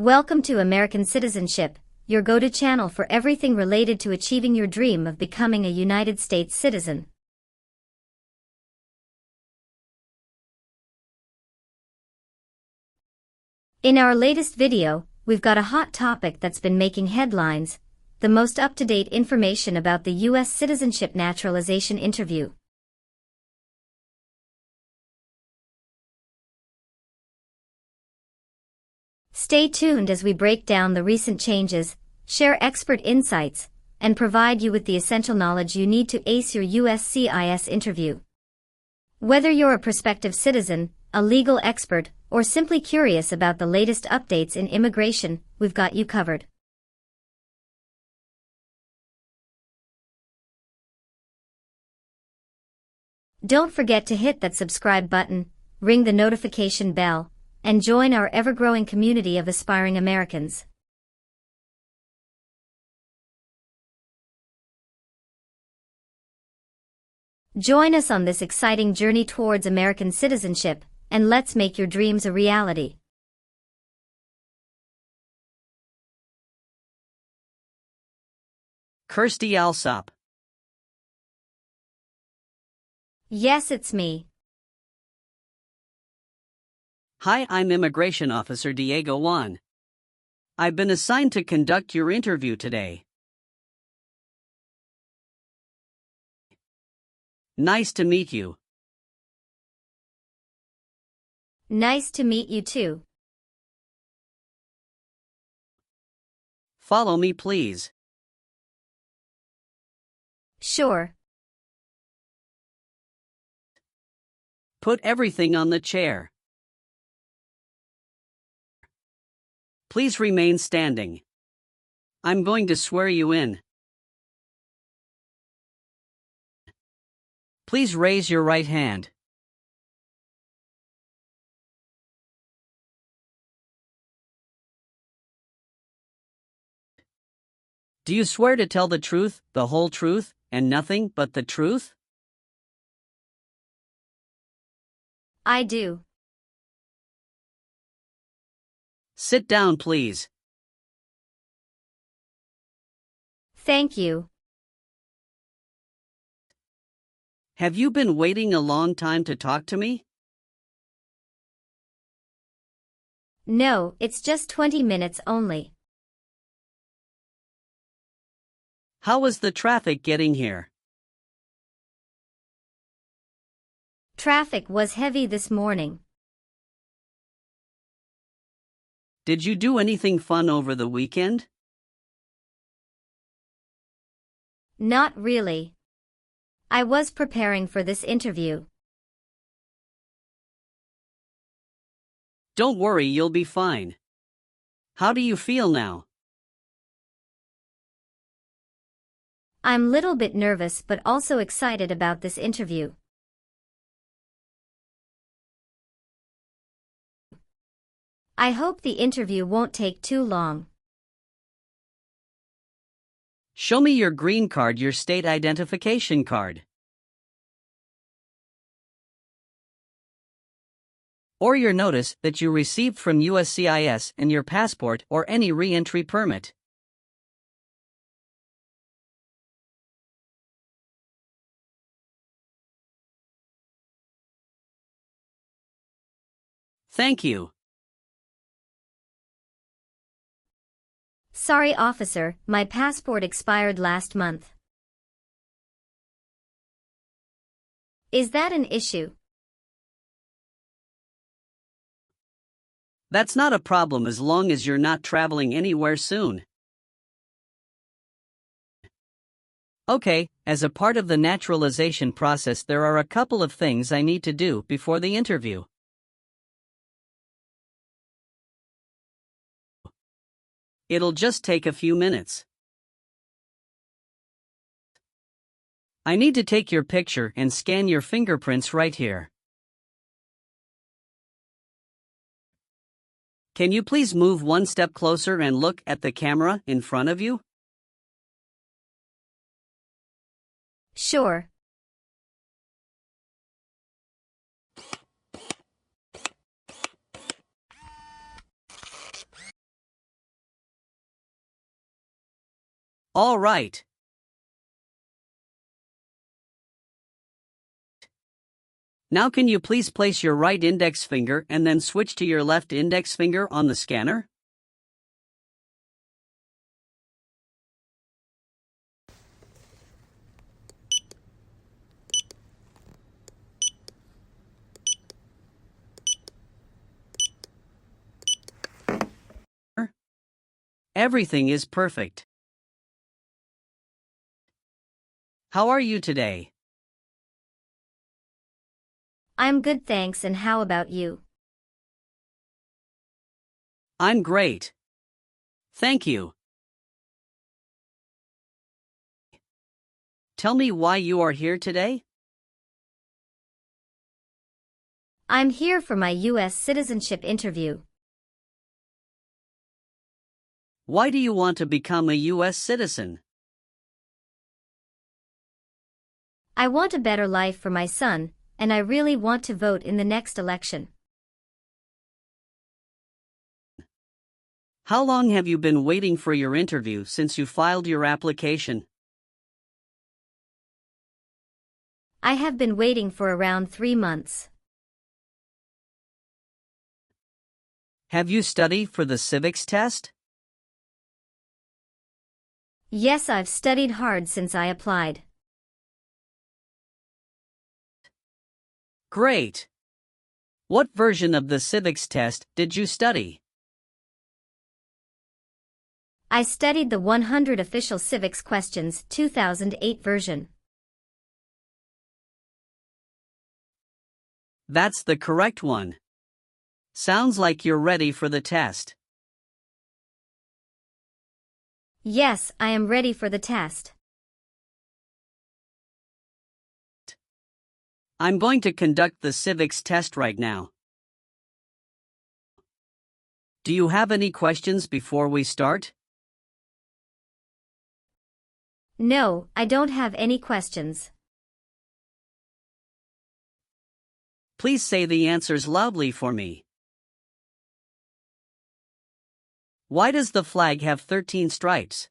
Welcome to American Citizenship, your go-to channel for everything related to achieving your dream of becoming a United States citizen. In our latest video, we've got a hot topic that's been making headlines: the most up-to-date information about the US Citizenship Naturalization interview. Stay tuned as we break down the recent changes, share expert insights, and provide you with the essential knowledge you need to ace your USCIS interview. Whether you're a prospective citizen, a legal expert, or simply curious about the latest updates in immigration, we've got you covered. Don't forget to hit that subscribe button, ring the notification bell, and join our ever-growing community of aspiring Americans. Join us on this exciting journey towards American citizenship, and let's make your dreams a reality. Kirsty Alsop. Yes, it's me. Hi, I'm Immigration Officer Diego Juan. I've been assigned to conduct your interview today. Nice to meet you. Nice to meet you too. Follow me, please. Sure. Put everything on the chair. Please remain standing. I'm going to swear you in. Please raise your right hand. Do you swear to tell the truth, the whole truth, and nothing but the truth? I do. Sit down, please. Thank you. Have you been waiting a long time to talk to me? No, it's just 20 minutes only. How was the traffic getting here? Traffic was heavy this morning. Did you do anything fun over the weekend? Not really. I was preparing for this interview. Don't worry, you'll be fine. How do you feel now? I'm a little bit nervous but also excited about this interview. I hope the interview won't take too long. Show me your green card, your state identification card. Or your notice that you received from USCIS and your passport or any re-entry permit. Thank you. Sorry, officer, my passport expired last month. Is that an issue? That's not a problem as long as you're not traveling anywhere soon. Okay, as a part of the naturalization process, there are a couple of things I need to do before the interview. It'll just take a few minutes. I need to take your picture and scan your fingerprints right here. Can you please move one step closer and look at the camera in front of you? Sure. All right. Now can you please place your right index finger and then switch to your left index finger on the scanner? Everything is perfect. How are you today? I'm good, thanks, and how about you? I'm great. Thank you. Tell me why you are here today? I'm here for my US citizenship interview. Why do you want to become a US citizen? I want a better life for my son, and I really want to vote in the next election. How long have you been waiting for your interview since you filed your application? I have been waiting for around 3 months. Have you studied for the civics test? Yes, I've studied hard since I applied. Great. What version of the civics test did you study? I studied the 100 Official Civics Questions 2008 version. That's the correct one. Sounds like you're ready for the test. Yes, I am ready for the test. I'm going to conduct the civics test right now. Do you have any questions before we start? No, I don't have any questions. Please say the answers loudly for me. Why does the flag have 13 stripes?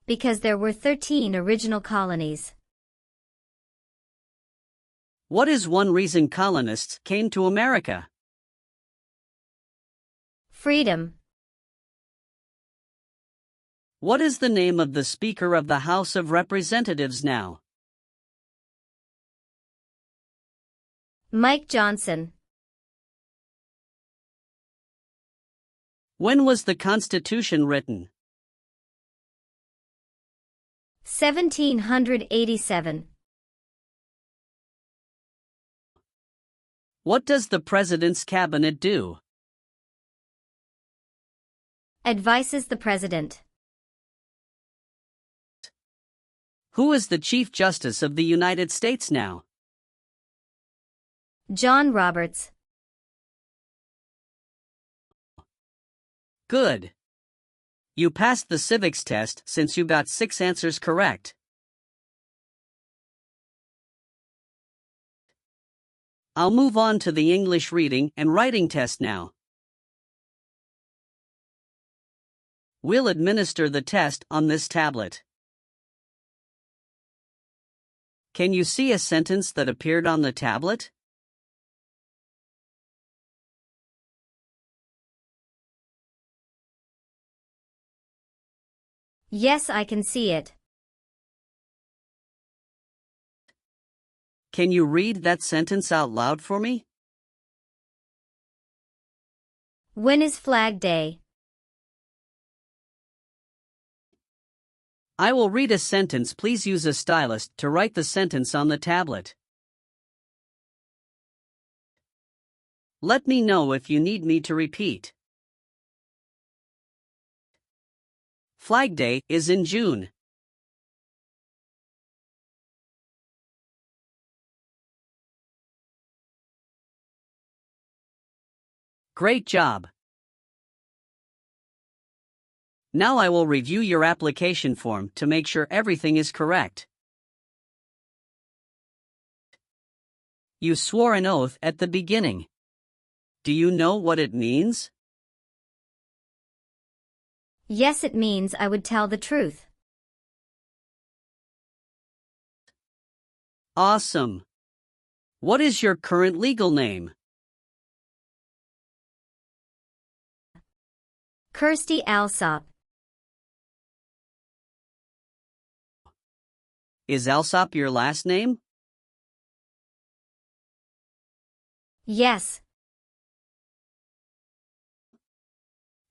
Because there were 13 original colonies. What is one reason colonists came to America? Freedom. What is the name of the Speaker of the House of Representatives now? Mike Johnson. When was the Constitution written? 1787. What does the President's cabinet do? Advises the President. Who is the Chief Justice of the United States now? John Roberts. Good. You passed the civics test since you got 6 answers correct. I'll move on to the English reading and writing test now. We'll administer the test on this tablet. Can you see a sentence that appeared on the tablet? Yes, I can see it. Can you read that sentence out loud for me? When is Flag Day? I will read a sentence. Please use a stylus to write the sentence on the tablet. Let me know if you need me to repeat. Flag Day is in June. Great job. Now I will review your application form to make sure everything is correct. You swore an oath at the beginning. Do you know what it means? Yes, it means I would tell the truth. Awesome. What is your current legal name? Kirsty Alsop. Is Alsop your last name? Yes.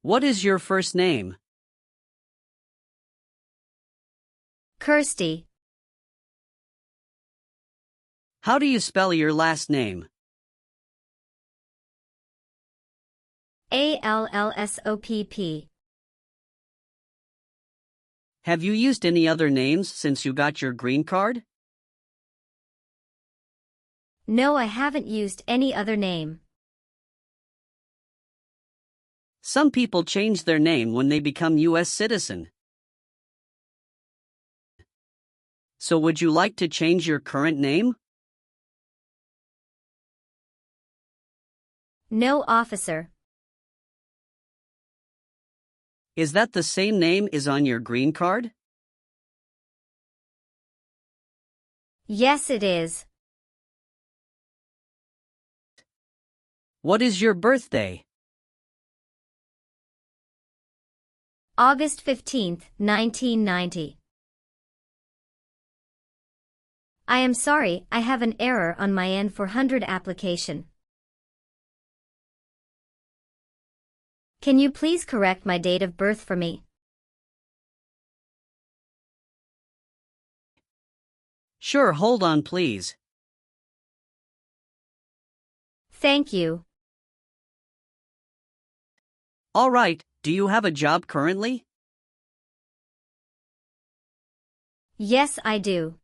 What is your first name? Kirsty. How do you spell your last name? Allsopp. Have you used any other names since you got your green card? No, I haven't used any other name. Some people change their name when they become US citizen. So would you like to change your current name? No, officer. Is that the same name is on your green card? Yes, it is. What is your birthday? August 15th, 1990. I am sorry, I have an error on my N-400 application. Can you please correct my date of birth for me? Sure, hold on please. Thank you. All right, do you have a job currently? Yes, I do.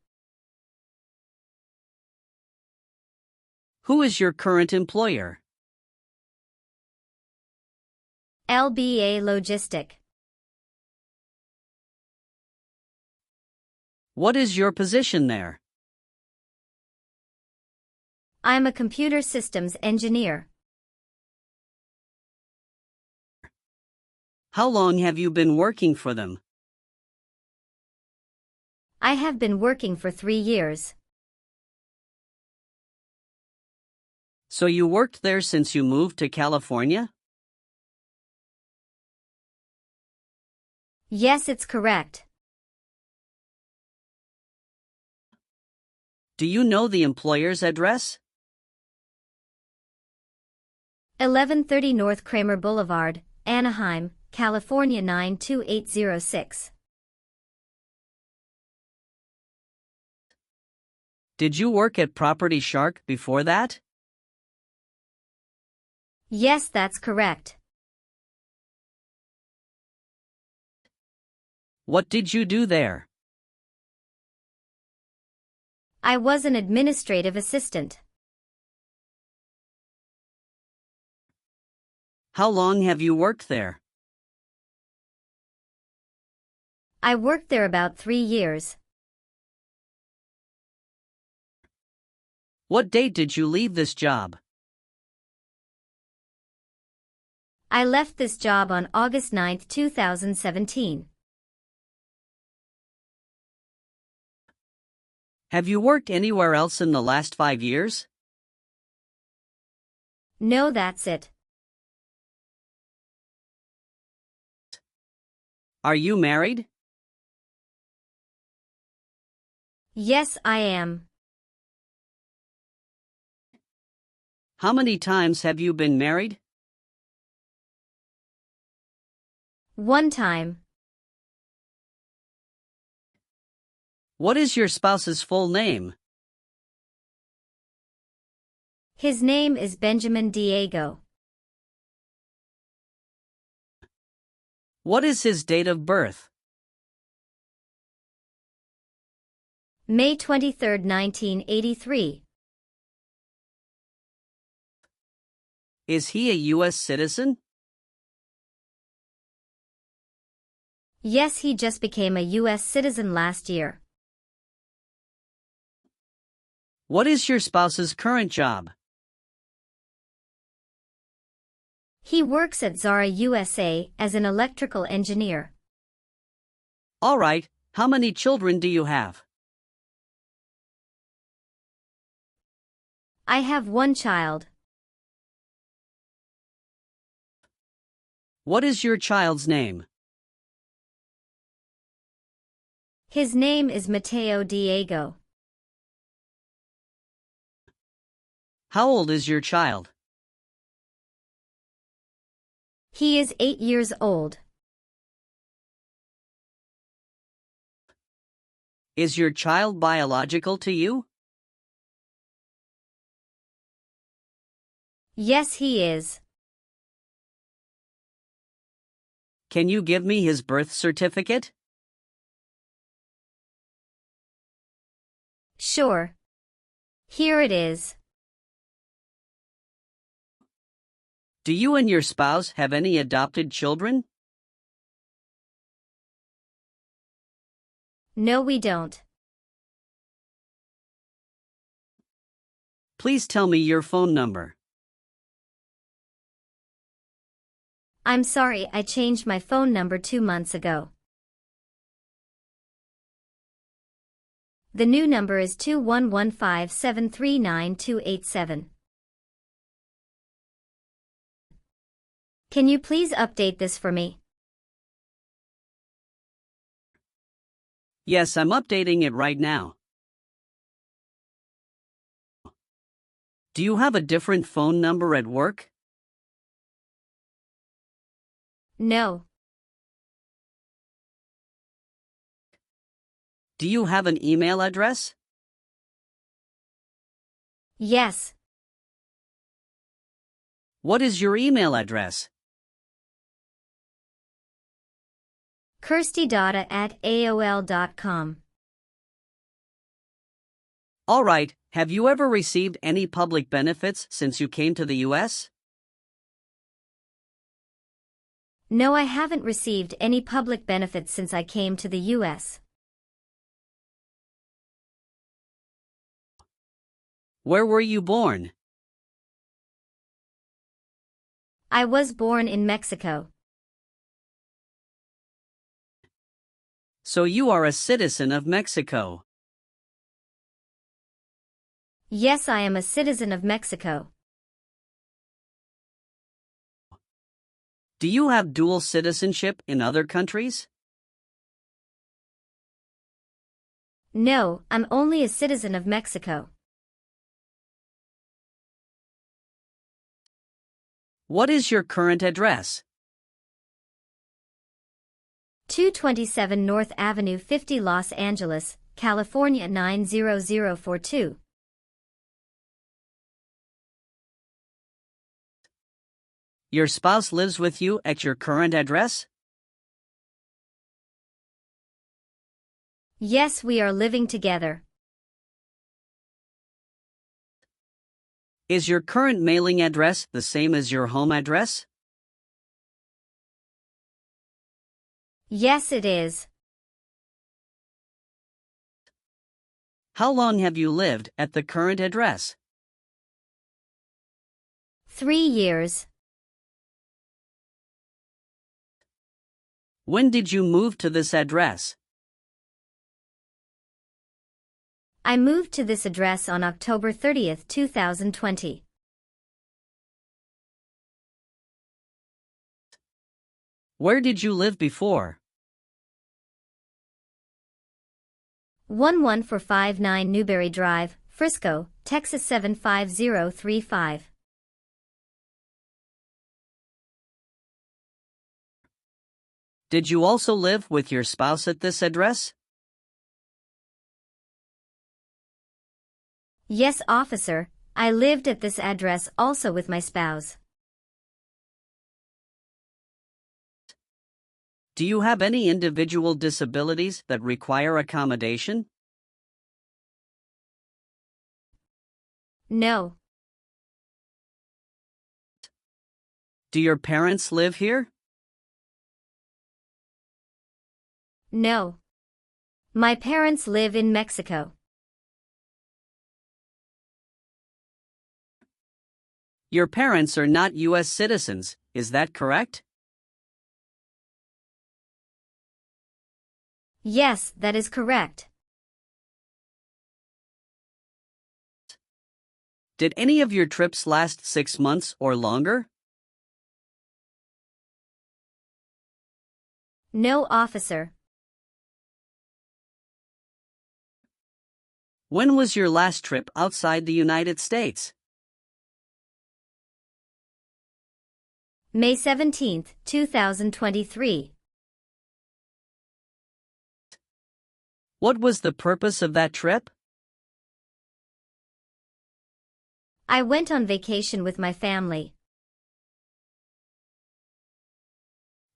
Who is your current employer? LBA Logistic. What is your position there? I'm a computer systems engineer. How long have you been working for them? I have been working for 3 years. So you worked there since you moved to California? Yes, it's correct. Do you know the employer's address? 1130 North Kramer Boulevard, Anaheim, California 92806. Did you work at Property Shark before that? Yes, that's correct. What did you do there? I was an administrative assistant. How long have you worked there? I worked there about 3 years. What date did you leave this job? I left this job on August 9, 2017. Have you worked anywhere else in the last 5 years? No, that's it. Are you married? Yes, I am. How many times have you been married? 1 time. What is your spouse's full name? His name is Benjamin Diego. What is his date of birth? May 23, 1983. Is he a US citizen? Yes, he just became a US citizen last year. What is your spouse's current job? He works at Zara USA as an electrical engineer. All right, how many children do you have? I have one child. What is your child's name? His name is Mateo Diego. How old is your child? He is 8 years old. Is your child biological to you? Yes, he is. Can you give me his birth certificate? Sure. Here it is. Do you and your spouse have any adopted children? No, we don't. Please tell me your phone number. I'm sorry, I changed my phone number 2 months ago. The new number is 2115739287. Can you please update this for me? Yes, I'm updating it right now. Do you have a different phone number at work? No. Do you have an email address? Yes. What is your email address? kirstydata@aol.com. All right, have you ever received any public benefits since you came to the US? No, I haven't received any public benefits since I came to the US. Where were you born? I was born in Mexico. So you are a citizen of Mexico. Yes, I am a citizen of Mexico. Do you have dual citizenship in other countries? No, I'm only a citizen of Mexico. What is your current address? 227 North Avenue 50 Los Angeles, California 90042. Your spouse lives with you at your current address? Yes, we are living together. Is your current mailing address the same as your home address? Yes, it is. How long have you lived at the current address? 3 years. When did you move to this address? I moved to this address on October 30th, 2020. Where did you live before? 11459 Newberry Drive, Frisco, Texas 75035. Did you also live with your spouse at this address? Yes, officer, I lived at this address also with my spouse. Do you have any individual disabilities that require accommodation? No. Do your parents live here? No. My parents live in Mexico. Your parents are not US citizens, is that correct? Yes, that is correct. Did any of your trips last 6 months or longer? No, officer. When was your last trip outside the United States? May 17, 2023. What was the purpose of that trip? I went on vacation with my family.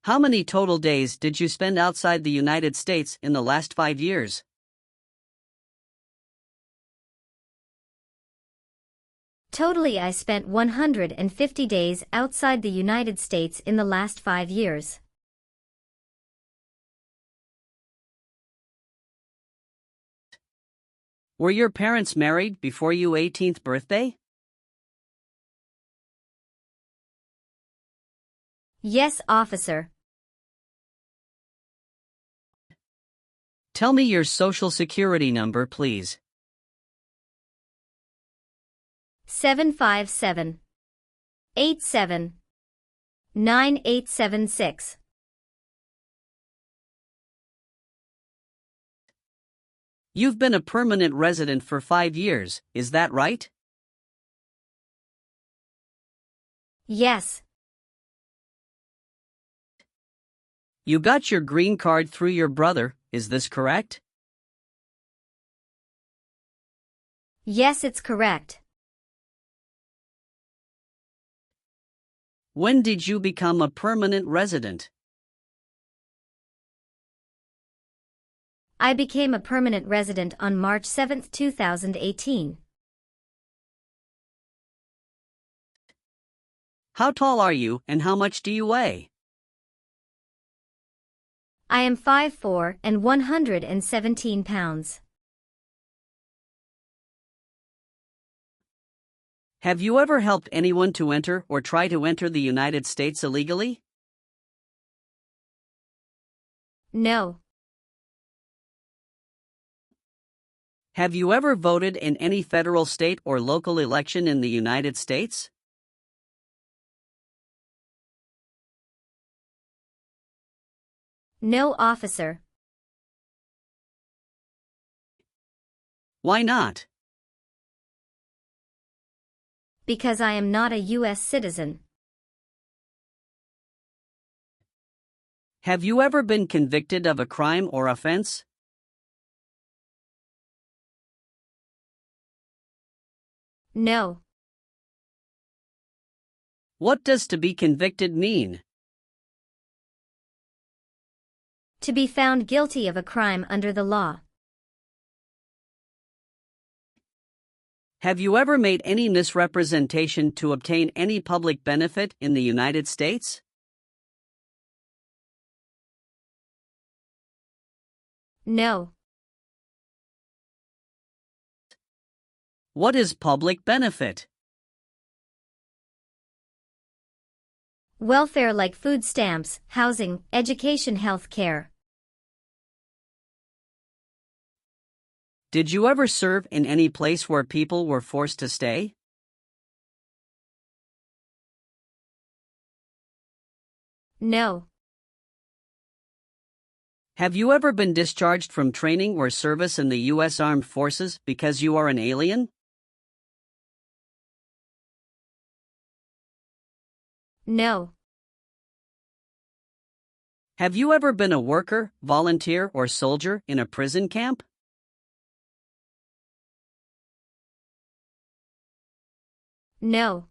How many total days did you spend outside the United States in the last 5 years? Totally, I spent 150 days outside the United States in the last 5 years. Were your parents married before your 18th birthday? Yes, officer. Tell me your social security number, please. 757-87-9876. You've been a permanent resident for 5 years, is that right? Yes. You got your green card through your brother, is this correct? Yes, it's correct. When did you become a permanent resident? I became a permanent resident on March 7, 2018. How tall are you and how much do you weigh? I am 5'4" and 117 pounds. Have you ever helped anyone to enter or try to enter the United States illegally? No. Have you ever voted in any federal, state, or local election in the United States? No, officer. Why not? Because I am not a US citizen. Have you ever been convicted of a crime or offense? No. What does to be convicted mean? To be found guilty of a crime under the law. Have you ever made any misrepresentation to obtain any public benefit in the United States? No. What is public benefit? Welfare like food stamps, housing, education, health care. Did you ever serve in any place where people were forced to stay? No. Have you ever been discharged from training or service in the U.S. Armed Forces because you are an alien? No. Have you ever been a worker, volunteer, or soldier in a prison camp? No.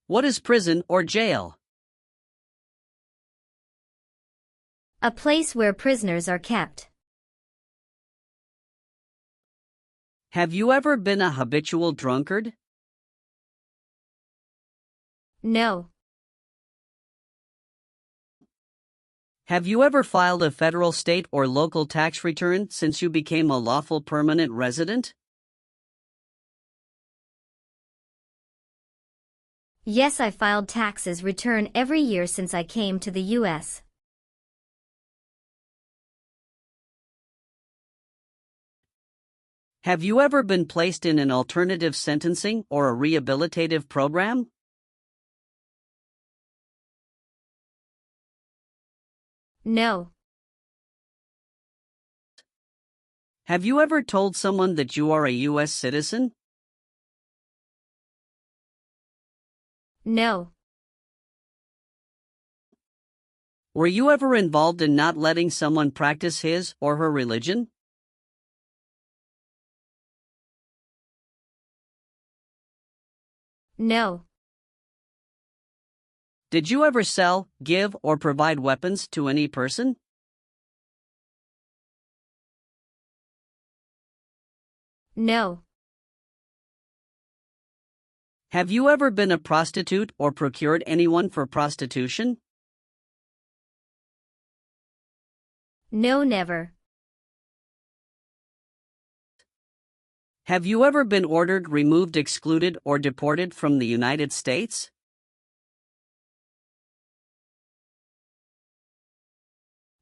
What is prison or jail? A place where prisoners are kept. Have you ever been a habitual drunkard? No. Have you ever filed a federal, state, or local tax return since you became a lawful permanent resident? Yes, I filed taxes return every year since I came to the US. Have you ever been placed in an alternative sentencing or a rehabilitative program? No. Have you ever told someone that you are a US citizen? No. Were you ever involved in not letting someone practice his or her religion? No. Did you ever sell, give, or provide weapons to any person? No. Have you ever been a prostitute or procured anyone for prostitution? No, never. Have you ever been ordered, removed, excluded, or deported from the United States?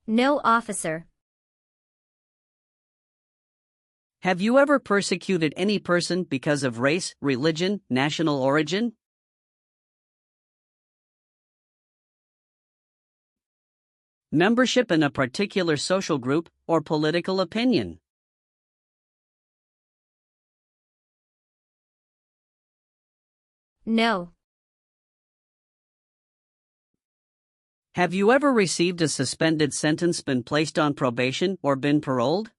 No, officer. Have you ever persecuted any person because of race, religion, national origin? Membership in a particular social group or political opinion? No. Have you ever received a suspended sentence, been placed on probation, or been paroled?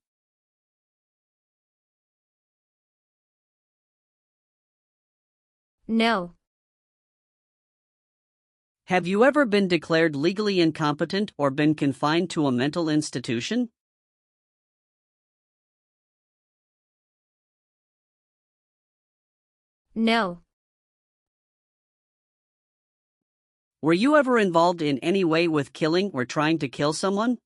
No. Have you ever been declared legally incompetent or been confined to a mental institution? No. Were you ever involved in any way with killing or trying to kill someone?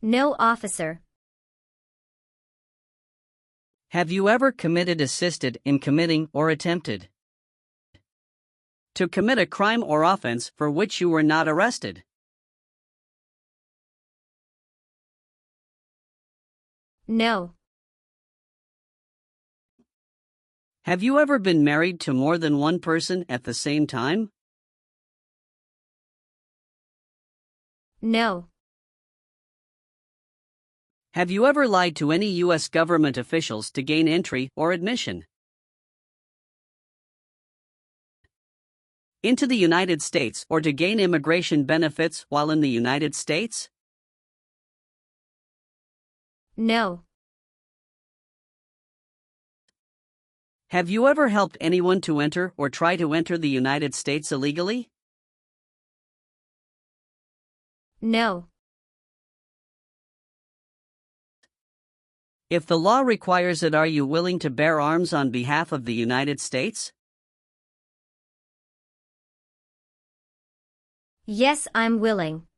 No, officer. Have you ever committed, assisted in committing, or attempted to commit a crime or offense for which you were not arrested? No. Have you ever been married to more than one person at the same time? No. Have you ever lied to any U.S. government officials to gain entry or admission into the United States or to gain immigration benefits while in the United States? No. Have you ever helped anyone to enter or try to enter the United States illegally? No. If the law requires it, are you willing to bear arms on behalf of the United States? Yes, I'm willing.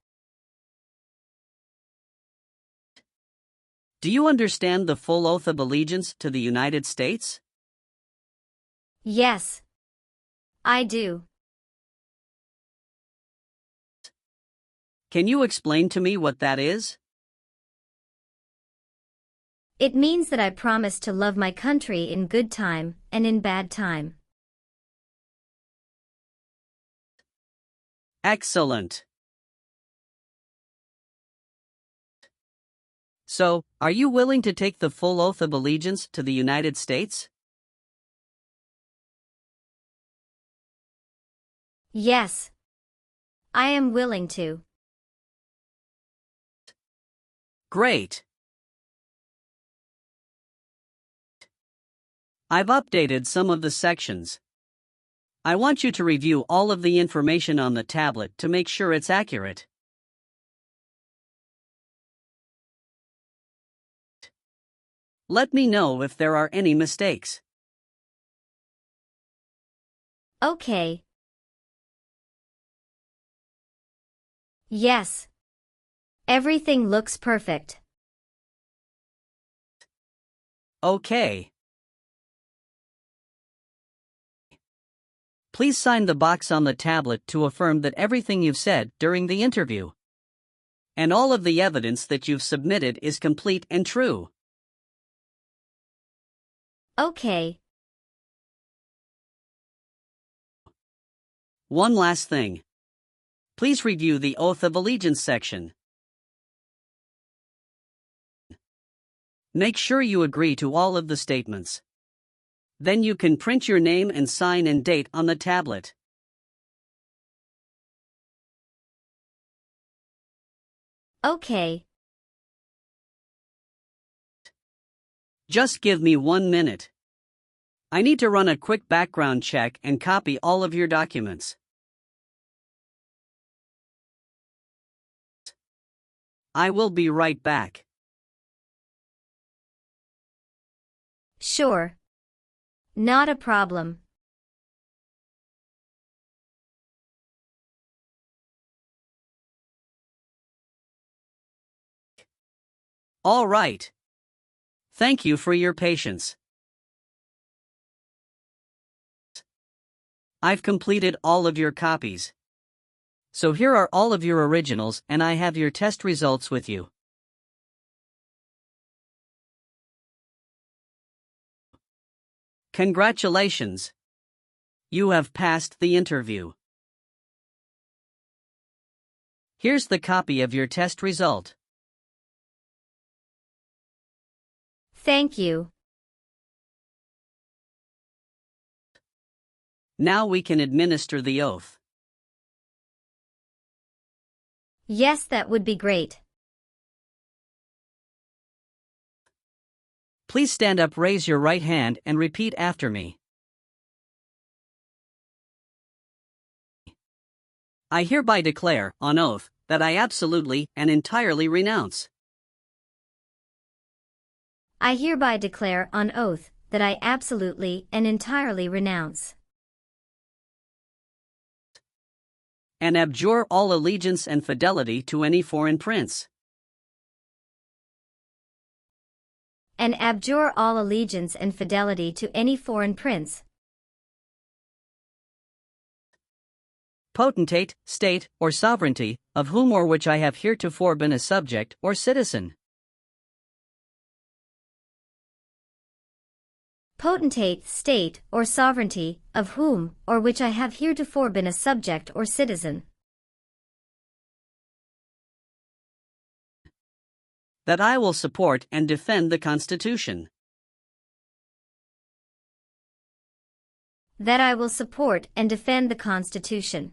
Do you understand the full oath of allegiance to the United States? Yes. I do. Can you explain to me what that is? It means that I promise to love my country in good time and in bad time. Excellent. So, are you willing to take the full oath of allegiance to the United States? Yes. I am willing to. Great. I've updated some of the sections. I want you to review all of the information on the tablet to make sure it's accurate. Let me know if there are any mistakes. Okay. Yes. Everything looks perfect. Okay. Please sign the box on the tablet to affirm that everything you've said during the interview and all of the evidence that you've submitted is complete and true. Okay. One last thing. Please review the Oath of Allegiance section. Make sure you agree to all of the statements. Then you can print your name and sign and date on the tablet. Okay. Just give me 1 minute. I need to run a quick background check and copy all of your documents. I will be right back. Sure. Not a problem. All right. Thank you for your patience. I've completed all of your copies. So here are all of your originals, and I have your test results with you. Congratulations! You have passed the interview. Here's the copy of your test result. Thank you. Now we can administer the oath. Yes, that would be great. Please stand up, raise your right hand, and repeat after me. I hereby declare, on oath, that I absolutely and entirely renounce. I hereby declare on oath that I absolutely and entirely renounce and abjure all allegiance and fidelity to any foreign prince. and abjure all allegiance and fidelity to any foreign prince, potentate, state, or sovereignty, of whom or which I have heretofore been a subject or citizen. potentate, state, or sovereignty, of whom or which I have heretofore been a subject or citizen, That I will support and defend the Constitution. that I will support and defend the Constitution,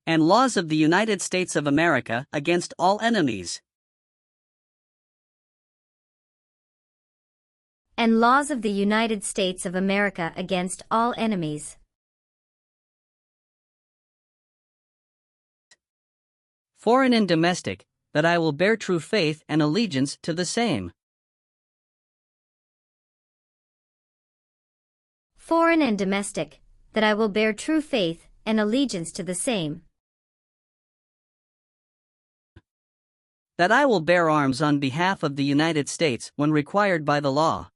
and laws of the United States of America against all enemies. and laws of the United States of America against all enemies, Foreign and domestic, that I will bear true faith and allegiance to the same. foreign and domestic, that I will bear true faith and allegiance to the same, That I will bear arms on behalf of the United States when required by the law.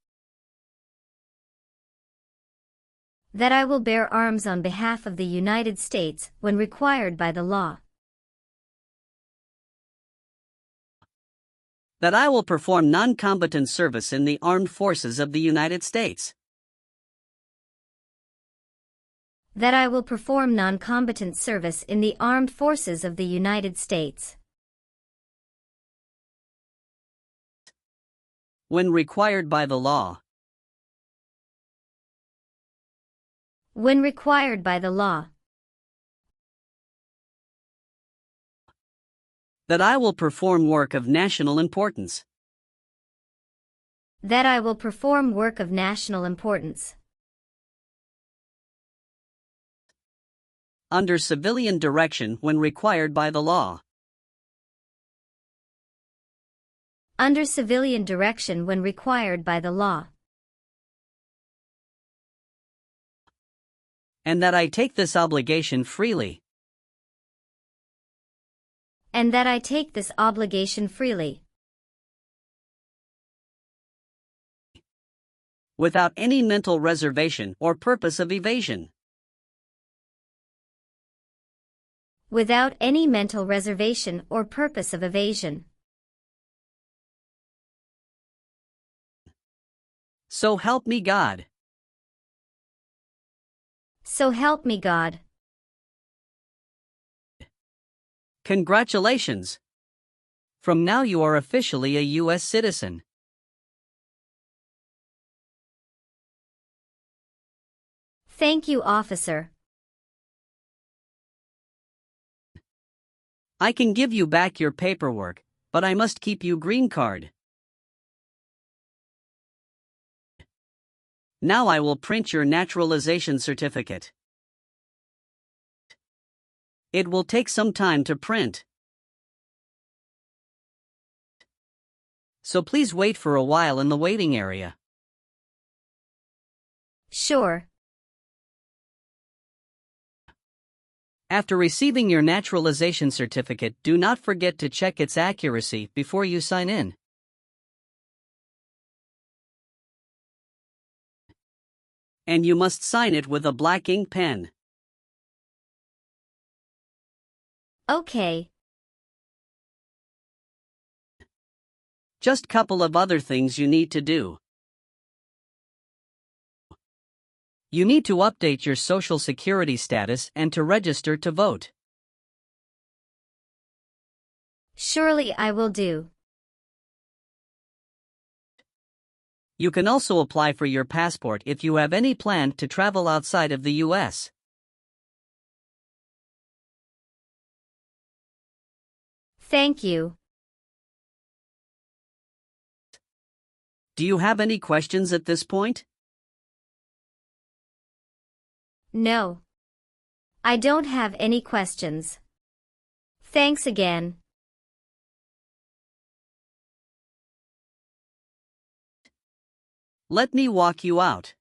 that I will bear arms on behalf of the United States when required by the law, That I will perform non-combatant service in the armed forces of the United States. that I will perform non-combatant service in the armed forces of the United States, When required by the law. when required by the law, That I will perform work of national importance. that I will perform work of national importance, Under civilian direction when required by the law. under civilian direction when required by the law, And that I take this obligation freely. and that I take this obligation freely, without any mental reservation or purpose of evasion. Without any mental reservation or purpose of evasion. So help me God. So help me God. Congratulations! From now you are officially a US citizen. Thank you, officer. I can give you back your paperwork, but I must keep you green card. Now I will print your naturalization certificate. It will take some time to print. So please wait for a while in the waiting area. Sure. After receiving your naturalization certificate, do not forget to check its accuracy before you sign in. And you must sign it with a black ink pen. Okay. Just couple of other things you need to do. You need to update your social security status and to register to vote. Surely I will do. You can also apply for your passport if you have any plan to travel outside of the US. Thank you. Do you have any questions at this point? No. I don't have any questions. Thanks again. Let me walk you out.